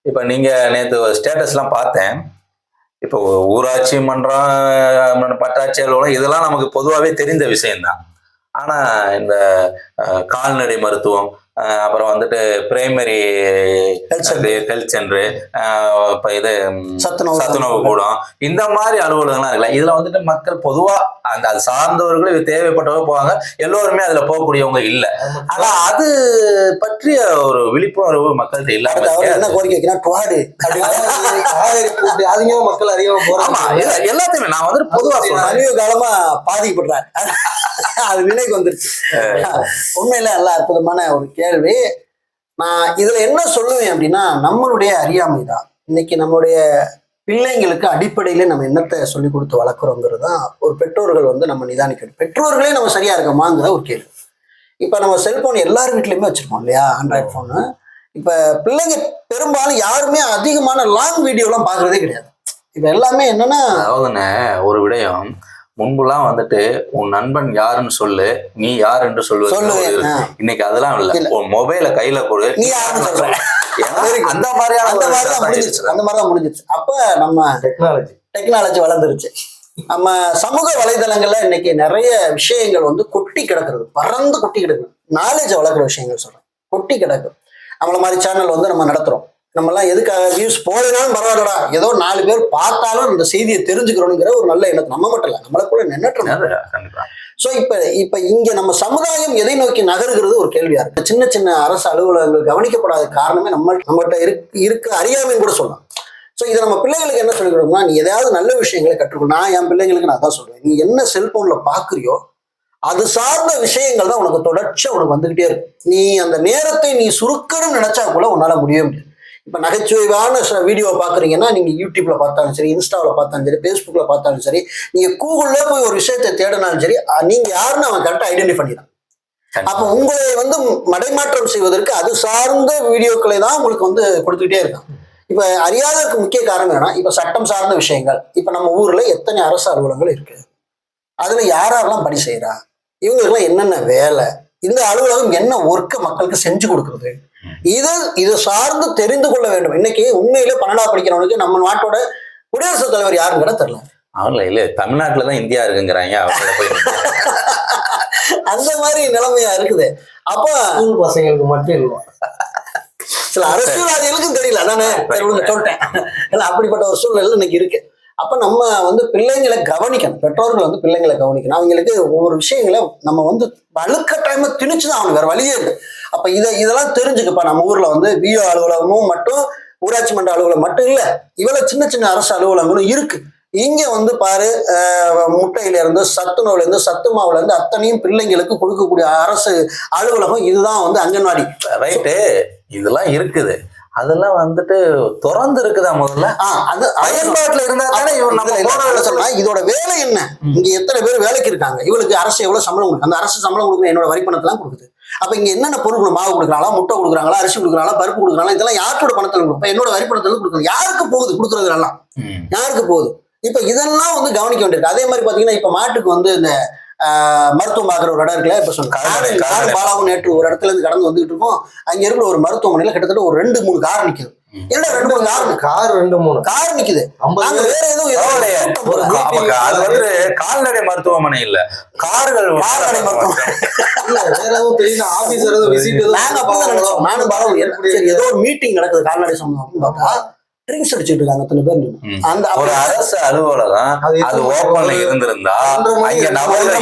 இப்ப நீங்க நேத்து ஸ்டேட்டஸ்லாம் பார்த்தேன். இப்போ ஊராட்சி மன்றம், பட்டாட்சி அலுவலகம் இதெல்லாம் நமக்கு பொதுவாவே தெரிந்த விஷயம் தான். ஆனா இந்த கால்நடை மருத்துவம், அப்புறம் வந்துட்டு பிரைமரி ஹெல்த் சென்டர், இப்ப இது சத்துணவு கூடம், இந்த மாதிரி அலுவலகங்கள்லாம் இருக்குல்ல, இதுல வந்துட்டு மக்கள் பொதுவா அது சார்ந்தவர்கள், இது தேவைப்பட்டவங்க போவாங்க, எல்லோருமே அதுல போகக்கூடியவங்க இல்ல. ஆனா அது பற்றிய ஒரு விழிப்புணர்வு மக்கள்கிட்ட இல்லாம என்ன கோரிக்கை வைக்கணும், மக்கள் அதிகமா போறாங்க. எல்லாத்தையுமே நான் வந்து பொதுவா சமீப காலமா பாதிக்கப்படுறாங்க. அது நினைக்கு வந்துருச்சு. உண்மையில நல்ல அற்புதமான ஒரு கேள்வி. நான் இதுல என்ன சொல்லுவேன் அப்படின்னா, நம்மளுடைய அறியாமை தான் இன்னைக்கு நம்மளுடைய பிள்ளைங்களுக்கு அடிப்படையில நம்ம என்னத்தை சொல்லி கொடுத்து வளர்க்குறோங்கிறது தான் ஒரு பெற்றோர்கள் வந்து நம்ம நிதானிக்கணும். பெற்றோர்களே நம்ம சரியா இருக்கமாங்கிற ஒரு கேள்வி. இப்ப நம்ம செல்போன் எல்லார் வீட்லயுமே வச்சிருக்கோம் இல்லையா, ஆண்ட்ராய்டு போனு. இப்ப பிள்ளைங்க பெரும்பாலும் யாருமே அதிகமான லாங் வீடியோ எல்லாம் பாக்குறதே கிடையாது. இப்ப எல்லாமே என்னன்னா, அதாவதுன்னு ஒரு விடயம், முன்புலாம் வந்துட்டு உன் நண்பன் யாருன்னு சொல்லு, நீ யார் என்று சொல்லுவது. இன்னைக்கு அதெல்லாம் இல்ல, உன் மொபைல கையில கொடு, நீ யாருன்னு சொல்ற. அந்த மாதிரிதான் முடிஞ்சிருச்சு. அப்ப நம்ம டெக்னாலஜி வளர்ந்துருச்சு. நம்ம சமூக வலைதளங்கள்ல இன்னைக்கு நிறைய விஷயங்கள் வந்து கொட்டி கிடக்குறது, பறந்து கொட்டி கிடக்குது. நாலேஜ் வளர்க்குற விஷயங்கள் சொல்றேன், கொட்டி கிடக்கு. நம்மள மாதிரி சேனல் வந்து நம்ம நடத்துறோம். நம்ம எல்லாம் எதுக்காக வியூஸ் போனாலும் பரவாயில்லடா, ஏதோ 4 பேர் பார்த்தாலும் இந்த செய்தியை தெரிஞ்சுக்கிறோங்கிற ஒரு நல்ல எண்ணம். நம்ம மட்டும் இல்ல, நம்மளை கூட நினைட்டு. சோ இப்ப இங்க நம்ம சமுதாயம் எதை நோக்கி நகருகிறது ஒரு கேள்வியா இருக்கு. சின்ன சின்ன அரசு அலுவலகங்கள் கவனிக்கப்படாத காரணமே நம்மகிட்ட இருக்க அறியாமைன்னு கூட சொல்லலாம். ஸோ இதை நம்ம பிள்ளைங்களுக்கு என்ன சொல்லிக் கொடுக்கணும்னா, நீ எதாவது நல்ல விஷயங்களை கற்றுக்கணும். நான் என் பிள்ளைங்களுக்கு நான் தான் சொல்றேன், நீ என்ன செல்போன்ல பாக்குறியோ அது சார்ந்த விஷயங்கள் தான் உனக்கு தொடர்ச்சியா உனக்கு வந்துகிட்டே இருக்கு. நீ அந்த நேரத்தை நீ சுருக்கணும்னு நினைச்சா கூட உன்னால முடிய முடியாது. இப்ப நகைச்சுவையான வீடியோவை பாக்குறீங்கன்னா, நீங்க யூடியூப்ல பார்த்தாலும் சரி, இன்ஸ்டாவில் பார்த்தாலும் சரி, பேஸ்புக்ல பார்த்தாலும் சரி, நீங்க கூகுள்ல போய் ஒரு விஷயத்தை தேடினாலும் சரி, நீங்க யாருன்னு அவன் கரெக்டா ஐடென்டிஃபை பண்ணிடலாம். அப்ப உங்களை வந்து மடைமாற்றம் செய்வதற்கு அது சார்ந்த வீடியோக்களை தான் உங்களுக்கு வந்து கொடுத்துக்கிட்டே இருக்கான். இப்ப அறியாததுக்கு முக்கிய காரணம் என்னன்னா, இப்ப சட்டம் சார்ந்த விஷயங்கள். இப்ப நம்ம ஊர்ல எத்தனை அரசு அலுவலகங்கள் இருக்கு, அதுல யாரெல்லாம் பணி செய்யறா, இவங்களுக்குலாம் என்னென்ன வேலை, இந்த அலுவலகம் என்ன ஒர்க்கை மக்களுக்கு செஞ்சு கொடுக்குறது, இது சார்ந்து தெரிந்து கொள்ள வேண்டும். இன்னைக்கு உண்மையிலே 12ஆம் படிக்கிறவனுக்கு நம்ம நாட்டோட குடியரசுத் தலைவர் யாருன்னு கூட தெரியல. அவங்கள இல்ல, தமிழ்நாட்டுலதான் இந்தியா இருக்குங்கிறாங்க. அந்த மாதிரி நிலைமையா இருக்குது. அப்ப பசங்களுக்கு மட்டும் இல்லை, சில அரசியல்வாதிகளுக்கும் தெரியல. நானே சொல்லிட்டேன். அப்படிப்பட்ட ஒரு சூழ்நிலை இன்னைக்கு இருக்கு. அப்ப நம்ம வந்து பிள்ளைங்களை கவனிக்கணும். பெற்றோர்கள் வந்து பிள்ளைங்களை கவனிக்கணும். அவங்களுக்கு ஒவ்வொரு விஷயங்களை நம்ம வந்து வலுக்கட்டாயமா திணிச்சுதான் அவனுக்கு வேற வழியே இருக்கு. அப்ப இதெல்லாம் தெரிஞ்சுக்கப்பா. நம்ம ஊர்ல வந்து பிஓ அலுவலகமும் மட்டும், ஊராட்சி மன்ற அலுவலகம் மட்டும் இல்ல, இவ்வளவு சின்ன சின்ன அரசு அலுவலகங்களும் இருக்கு. இங்க வந்து பாரு, முட்டையில இருந்து, சத்துணவுல இருந்து, சத்து மாவுல இருந்து அத்தனையும் பிள்ளைங்களுக்கு கொடுக்கக்கூடிய அரசு அலுவலகம் இதுதான் வந்து அங்கன்வாடி. ரைட்டு, இதெல்லாம் இருக்குது. அதெல்லாம் வந்துட்டு திறந்து இருக்குதா முதல்ல? அது பயன்பாட்டுல இருந்தா தானே சொன்னா இதோட வேலை என்ன, இங்க எத்தனை பேர் வேலைக்கு இருக்காங்க, இவளுக்கு அரசு எவ்வளவு சம்பளம் கொடுக்கும், அந்த அரசு சம்பளம் கொடுக்குற என்னோட வரி பணத்தை தான் கொடுக்குது. அப்ப இங்க என்னென்ன பொருட்கள், மாவு கொடுக்குறாங்களா, முட்டை கொடுக்குறாங்களா, அரிசி கொடுக்குறாங்களா, பருப்பு கொடுக்குறாங்களா, இதெல்லாம் யாரோட பணத்தில் கொடுக்கும், என்னோட வரி பணத்துல கொடுக்கணும். யாருக்கு போகுது கொடுக்குறது எல்லாம், யாருக்கு போகுது? இப்ப இதெல்லாம் வந்து கவனிக்க வேண்டியிருக்கு. அதே மாதிரி பாத்தீங்கன்னா, இப்ப மாட்டுக்கு வந்து இந்த மருத்துவம் பார்க்குற ஒரு இடம் இருக்குல்ல, இப்ப சொன்ன பாலாவும் நேற்று ஒரு இடத்துல இருந்து கடந்து வந்துகிட்டு இருக்கோம். அங்க இருக்கிற ஒரு மருத்துவமனையில கிட்டத்தட்ட ஒரு 2-3 கார் நிக்குது. என்ன 2-3 கார் 2-3 கார் நிக்குது. வேற எதுவும் கால்நடை மருத்துவமனை இல்ல, கார்கள் கால்நடை மருத்துவமனை ஏதோ ஒரு மீட்டிங் நடக்குது கால்நடை சம்பந்தம் பார்த்தா ட்ரிங்க்ஸ் அடிச்சுட்டு இருக்காங்க அத்தனை பேர். அந்த ஒரு அரசு அலுவலகம் அது ஓப்பன்ல இருந்திருந்தா, அங்க நபர்கள்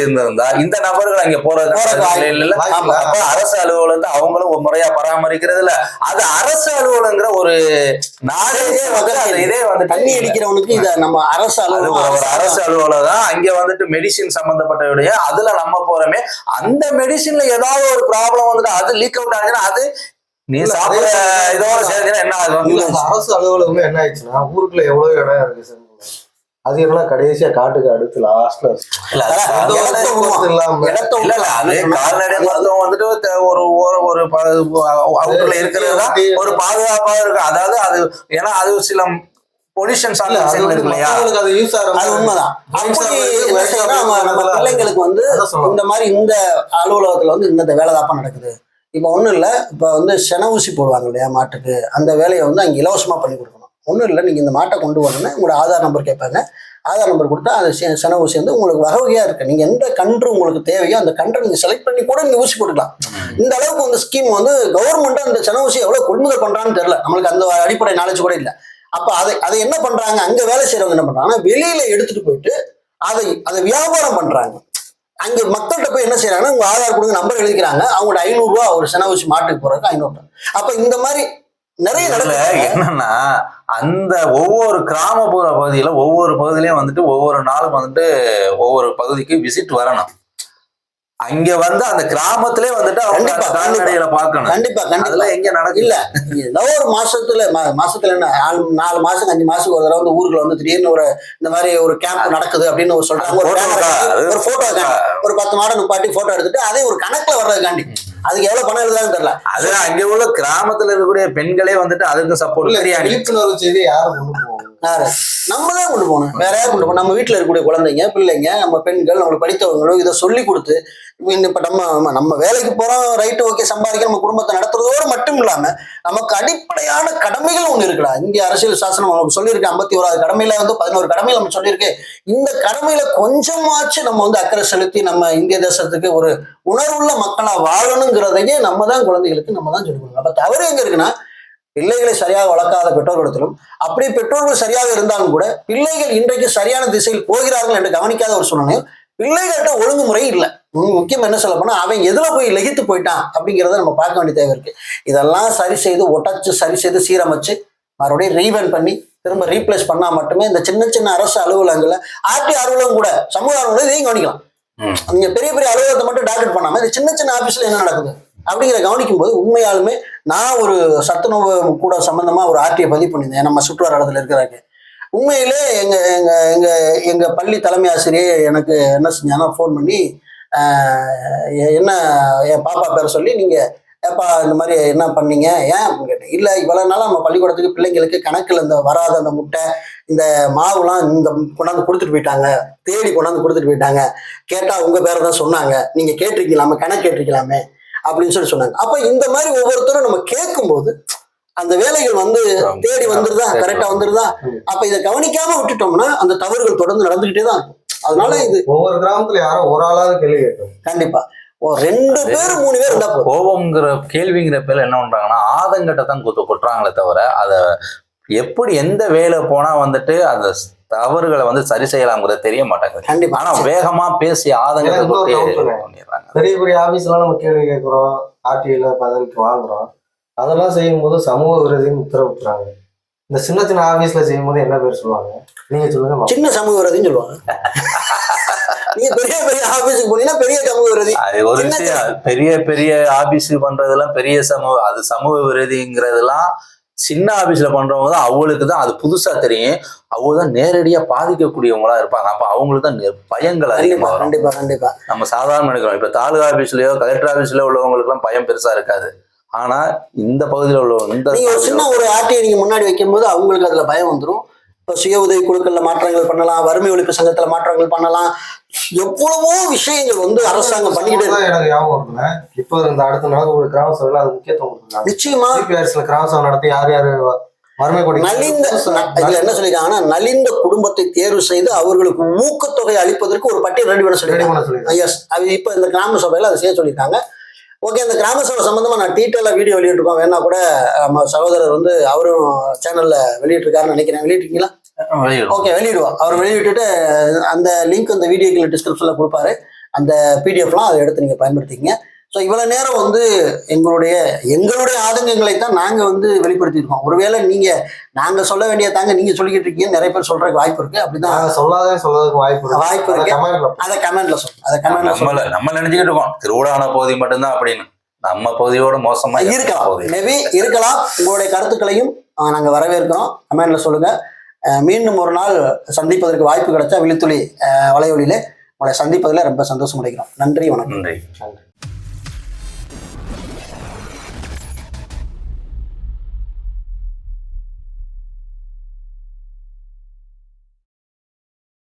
இருந்திருந்தா இந்த நபர்கள் அங்க போறது அரசு அலுவலகம் அவங்களும் ஒரு முறையா பராமரிக்கிறது இல்ல. அது அரசு அலுவலகங்கிற ஒரு நாடே இதே வந்து தண்ணி அடிக்கிறவனுக்கு இத நம்ம அரசு அலுவலகம், ஒரு அரசு அலுவலகம். அங்க வந்துட்டு மெடிசின் சம்பந்தப்பட்ட அதுல நம்ம போறோமே, அந்த மெடிசின்ல ஏதாவது ஒரு ப்ராப்ளம் வந்துட்டு அது லீக் அவுட் ஆகுதுன்னா அது நீ சாப்பிட இதோட சேர்ந்து என்ன ஆகும்? அரசு அலுவலகமே என்ன ஆயிடுச்சுன்னா, ஊருக்குள்ள எவ்வளவு இடம் இருக்கு சார், அது என்ன கடைசியா காட்டுக்கு அடுத்து லாஸ்ட்ல கால்நடை மருத்துவம் வந்துட்டு ஒரு அவுட்டர்ல இருக்கிறது ஒரு பாதுகாப்பாக இருக்கு. அதாவது அது ஏன்னா அது சில பொல்யூஷன் உண்மைதான். நம்ம பிள்ளைங்களுக்கு வந்து இந்த மாதிரி இந்த அலுவலகத்துல வந்து இந்த வேலைதாப்பா நடக்குது, இப்போ ஒன்றும் இல்லை, இப்போ வந்து சென ஊசி போடுவாங்க இல்லையா மாட்டுக்கு, அந்த வேலையை வந்து அங்கே இலவசமாக பண்ணி கொடுக்கணும். ஒன்றும் இல்லை, நீங்கள் இந்த மாட்டை கொண்டு வரணும்னா உங்களோட ஆதார் நம்பர் கேட்பாங்க. ஆதார் நம்பர் கொடுத்தா அந்த சென ஊசி வந்து உங்களுக்கு வகை வகையாக இருக்குது. நீங்கள் எந்த கன்று உங்களுக்கு தேவையோ அந்த கன்றை நீங்கள் செலக்ட் பண்ணி கூட நீங்கள் ஊசி போட்டுக்கலாம். இந்த அளவுக்கு வந்து ஸ்கீம் வந்து கவர்மெண்ட்டு அந்த சென ஊசி எவ்வளோ கொள்முதல் பண்ணுறான்னு தெரியல, நம்மளுக்கு அந்த அடிப்படை நாலேஜ் கூட இல்லை. அப்போ அதை என்ன பண்ணுறாங்க, அங்கே வேலை செய்கிறவங்க என்ன பண்ணுறாங்கன்னா வெளியில் எடுத்துகிட்டு போயிட்டு அதை வியாபாரம் பண்ணுறாங்க. அங்கே மக்கள்கிட்ட போய் என்ன செய்யறாங்கன்னா உங்க ஆதார் கொடுங்க நம்பர் எழுதிக்கிறாங்க, அவங்களோட 500 ரூபா ஒரு சென ஊசி மாட்டுக்கு போறதுக்கு 500. அப்ப இந்த மாதிரி நிறைய என்னன்னா அந்த ஒவ்வொரு கிராமப்புற பகுதியில ஒவ்வொரு பகுதியிலயும் வந்துட்டு ஒவ்வொரு நாளும் வந்துட்டு ஒவ்வொரு பகுதிக்கு விசிட் வரணும். அங்க வந்து அந்த கிராமத்திலே வந்துட்டு கால்நடைகளை பார்க்கணும். கண்டிப்பா அதுல எங்க நடக்கு இல்ல, ஏதோ ஒரு மாசத்துல என்ன 4 மாசம் 5 மாசத்துக்கு ஒரு தடவை வந்து ஊருக்கு வந்து திடீர்னு ஒரு இந்த மாதிரி ஒரு கேம்ப் நடக்குது அப்படின்னு சொல்றாங்க. ஒரு போட்டோ ஒரு 10 மாடம் நிப்பாட்டி போட்டோ எடுத்துட்டு அதே ஒரு கணக்குல வர்றதுக்காண்டி அதுக்கு எவ்வளவு பணம் எழுதான்னு தெரியல. அது அங்க உள்ள கிராமத்துல இருக்கக்கூடிய பெண்களே வந்துட்டு அதுக்கு சப்போர்ட். விழிப்புணர்வு செய்தி யாரும் கொண்டு போவாங்க, நம்ம தான் கொண்டு போகணும், வேற யாரும் கொண்டு போகணும். நம்ம வீட்டில் இருக்கக்கூடிய குழந்தைங்க பிள்ளைங்க நம்ம பெண்கள் நம்மளுக்கு படித்தவங்களும் இதை சொல்லி கொடுத்து இப்போ நம்ம வேலைக்கு போறோம், ரைட்டு, ஓகே, சம்பாதிக்க நம்ம குடும்பத்தை நடத்துறதோடு மட்டும் இல்லாம நமக்கு அடிப்படையான கடமைகள் ஒண்ணு இருக்குடா. இந்திய அரசியல் சாசனம் நமக்கு சொல்லியிருக்கு, 51வது கடமையில வந்து 11 கடமையில நம்ம சொல்லியிருக்கு. இந்த கடமையில கொஞ்சமாச்சு நம்ம வந்து அக்கறை செலுத்தி நம்ம இந்திய தேசத்துக்கு ஒரு உணர்வுள்ள மக்களா வாழணுங்கிறதையே நம்ம தான் குழந்தைகளுக்கு நம்ம தான் சொல்லிக் கொடுக்கணும். அப்ப தவறு எங்க இருக்குன்னா பிள்ளைகளை சரியாக வளர்க்காத பெற்றோர்களிடத்திலும், அப்படி பெற்றோர்கள் சரியாக இருந்தாலும் கூட பிள்ளைகள் இன்றைக்கு சரியான திசையில் போகிறார்கள் என்று கவனிக்காத ஒரு சூழ்நிலையும் பிள்ளைகள்கிட்ட ஒழுங்குமுறை இல்லை. முக்கியம் என்ன சொல்ல போனா அவன் எதுல போய் லகித்து போயிட்டான் அப்படிங்கிறத நம்ம பார்க்க வேண்டிய தேவை இருக்கு. இதெல்லாம் சரி செய்து ஒட்டச்சு சரி செய்து சீரமைச்சு மறுபடியும் ரீவன் பண்ணி திரும்ப ரீப்ளேஸ் பண்ணா மட்டுமே இந்த சின்ன சின்ன அரசு அலுவலகங்கள்ல ஆர்டி அலுவலகம் கூட சமூக அலுவலகம் இதையும் கவனிக்கலாம். நீங்க பெரிய பெரிய அலுவலகத்தை மட்டும் டார்கெட் பண்ணாம இந்த சின்ன சின்ன ஆபீஸ்ல என்ன நடக்குது அப்படிங்கிற கவனிக்கும் போது உண்மையாலுமே நான் ஒரு சத்துணவு கூட சம்பந்தமா ஒரு ஆர்டியை பதிவு பண்ணியிருந்தேன் நம்ம சுற்றுலாடத்துல இருக்கிறாங்க. உண்மையிலே எங்க எங்க எங்க எங்க பள்ளி தலைமை ஆசிரியர் எனக்கு என்ன செஞ்சாங்கன்னா ஃபோன் பண்ணி என்ன என் பாப்பா பேரை சொல்லி நீங்க ஏப்பா இந்த மாதிரி என்ன பண்ணீங்க ஏன் அப்படின்னு கேட்டேன். இல்லை இவ்வளவு நாள் நம்ம பள்ளிக்கூடத்துக்கு பிள்ளைங்களுக்கு கணக்கில் இந்த வராத அந்த முட்டை இந்த மாவுலாம் இந்த கொண்டாந்து கொடுத்துட்டு போயிட்டாங்க, தேடி கொண்டாந்து கொடுத்துட்டு போயிட்டாங்க, கேட்டா உங்க பேரை தான் சொன்னாங்க, நீங்க கேட்டிருக்கலாமே கணக்கு கேட்டிருக்கலாமே அப்படின்னு சொல்லி சொன்னாங்க. அப்ப இந்த மாதிரி ஒவ்வொருத்தரும் நம்ம கேட்கும்போது அந்த வேலைகள் வந்து தேடி வந்துருதா, கரெக்டா வந்துருதா. அப்ப இதை கவனிக்காம விட்டுட்டோம்னா அந்த தவறுகள் தொடர்ந்து நடந்துகிட்டே தான் இருக்கும். அதனால இது ஒவ்வொரு கிராமத்துல யாரோ ஒரு ஆளாவது கேள்வி கேட்கும். கண்டிப்பா 2 பேர் 3 பேர் இருந்தா கோபம்ங்கிற கேள்விங்கிற பேர்ல என்ன பண்றாங்கன்னா ஆதங்கத்தை தான் கொட்டுறாங்களே தவிர அதை எப்படி எந்த வேலை போனா வந்துட்டு அந்த தவறுகளை வந்து சரி செய்யலாம்ங்கிறது தெரிய மாட்டாங்க. கண்டிப்பா. ஆனா வேகமா பேசி ஆதங்கத்தை கொட்டி பண்ணிடுறாங்க. பெரிய பெரிய ஆபீஸ்லாம் நம்ம கேள்வி கேட்கிறோம், ஆர்டிஐல பதிலுக்கு வாங்குறோம், அதெல்லாம் செய்யும் போது சமூக விரோதின்னு உத்தரவிட்டுறாங்க. இந்த சின்ன சின்ன ஆபீஸ்ல செய்யும் போது என்ன பேர் சொல்லுவாங்க நீங்க சொல்லுங்க? சின்ன சமூக விரோதின்னு சொல்லுவாங்க. நீங்க பெரிய பெரிய ஆபீஸுக்கு போனீங்கன்னா பெரிய சமூக விரோதி. அது ஒரு விஷயம். பெரிய பெரிய ஆபீஸுக்கு பண்றதெல்லாம் பெரிய சமூக விரோதிங்கிறதெல்லாம் சின்ன ஆபீஸ்ல பண்றவங்க தான் அவங்களுக்கு தான் அது புதுசா தெரியும். அவங்க தான் நேரடியா பாதிக்கக்கூடியவங்களா இருப்பாங்க. அப்ப அவங்களுக்கு தான் பயங்கள் அதிகமா வரும். கண்டிப்பா கண்டிப்பா. நம்ம சாதாரண எடுக்கிறோம். இப்ப தாலுகா ஆபீஸ்லயோ கலெக்டர் ஆபீஸ்லயோ உள்ளவங்களுக்கு எல்லாம் பயம் பெருசா இருக்காது. ஆனா இந்த பகுதியில் உள்ளவங்க நீங்க ஒரு சின்ன ஒரு ஆர்டிஐ நீங்க முன்னாடி வைக்கும் போது அவங்களுக்கு அதுல பயம் வந்துடும். இப்போ சுய உதவி குழுக்கள்ல மாற்றங்கள் பண்ணலாம், வறுமை ஒழிப்பு சங்கத்துல மாற்றங்கள் பண்ணலாம், எவ்வளவோ விஷயங்கள் வந்து அரசாங்கம் பண்ணிக்கிட்டு எனக்கு ஞாபகம் இருக்குங்க. இப்போ இந்த அடுத்த நடக்கக்கூடிய கிராம சபையில அது முக்கியத்துவம் கொடுக்குறாங்க. நிச்சயமா கிராம சபை நடத்தி யார் யாரு வறுமை கொடி நலிந்த இதுல என்ன சொல்லிருக்காங்கன்னா நலிந்த குடும்பத்தை தேர்வு செய்து அவர்களுக்கு ஊக்கத்தொகை அளிப்பதற்கு ஒரு பட்டியல் ரெடி பண்ண சொல்லியிருக்காங்க. எஸ், அது இப்ப இந்த கிராம சபையில அதை செய்ய சொல்லியிருக்காங்க. ஓகே, இந்த கிராம சபை சம்பந்தமா நான் டீட்டெயிலாக வீடியோ வெளியிட்டிருக்கோம். வேணா கூட நம்ம சகோதரர் வந்து அவரும் சேனல்ல வெளியிட்டிருக்காருன்னு நினைக்கிறேன். வெளியிட்டீங்களா? ஓகே, வெளியிடுவோம். அவர் வெளியிட்டுட்டு அந்த லிங்க் அந்த வீடியோக்குள்ள டிஸ்கிரிப்ஷன்ல கொடுப்பாரு. அந்த பிடிஎஃப்லாம் அதை எடுத்து நீங்க பயன்படுத்திக்கங்க. ஸோ இவ்வளவு நேரம் வந்து எங்களுடைய ஆதங்கங்களை தான் நாங்க வந்து வெளிப்படுத்தியிருக்கோம். ஒருவேளை நீங்க நாங்க சொல்ல வேண்டிய தாங்க நீங்க சொல்லிக்கிட்டு இருக்கீங்க, நிறைய பேர் சொல்றதுக்கு வாய்ப்பு இருக்கு. அப்படிதான் சொல்றதுக்கு வாய்ப்பு இருக்கு. அதை கமெண்ட்ல சொல்லுங்க. நம்ம நினைச்சுக்கிட்டு இருக்கோம் திருவிழான பகுதி மட்டும்தான் அப்படின்னு. நம்ம பகுதியோட மோசமா இருக்கலாம், மேபி இருக்கலாம். உங்களுடைய கருத்துக்களையும் நாங்க வரவேற்கிறோம். கமெண்ட்ல சொல்லுங்க. மீண்டும் ஒரு நாள் சந்திப்பதற்கு வாய்ப்பு கிடைச்சா விழித்துளி வலையொலியிலே உங்களை சந்திப்பதில் ரொம்ப சந்தோஷம் அடைகிறோம். நன்றி, வணக்கம். நன்றி.